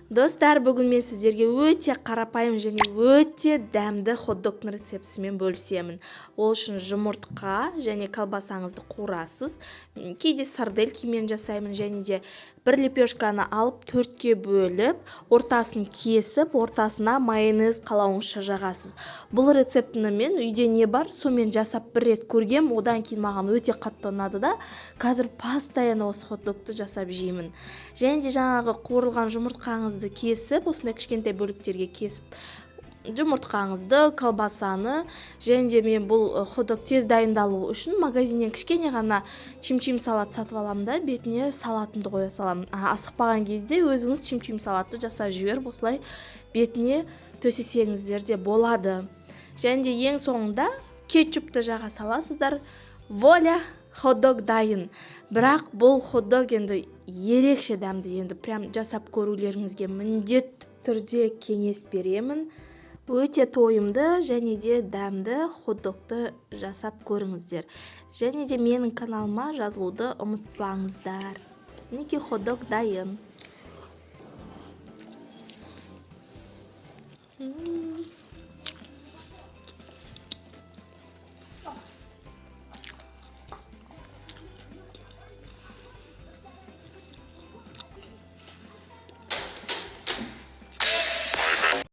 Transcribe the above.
Достар, бүгін мен сіздерге өте қарапайым және өте дәмді хот-догтың рецептісімен бөлісемін. Ол үшін жұмыртқа және колбасаңызды қуырасыз. Кейде сарделькамен жасаймын, және де бір лепешканы алып төртке бөліп, ортасын кесіп, ортасына майонез қалауыңызша жағасыз. Бұл рецептіні мен үйде не бар, сомен жасап бір рет көргем, одан кейін маған өте қатты ұнады да, қазір постоянно осы хот-догты жасап жеймін. Және де жаңағы қуырылған жұмыртқаңызды кесіп, осындай кішкентай бөліктерге кесіп, жұмыртқаңызды, колбасаны, және де мен бұл хот-дог тез дайындалу үшін магазиннен кішкене ғана чим-чим салат сатып аламын да, бетіне салатымды қоя саламын. Асықпаған кезде өзіңіз чим-чим салатты жасап жіберіп, осылай бетіне төсесеңіздер де болады. Және де ең соңында кетчупты жаға саласыздар. Воля, хот-дог дайын. Бірақ бұл хот-дог енді ерекше дәмді, енді прям жасап көрулеріңізге міндетті түрде кеңес беремін. Өте тойымды және де дәмді хот-догты жасап көріңіздер. Және де менің каналыма жазылуды ұмытпаңыздар. Мінекей хот-дог дайын.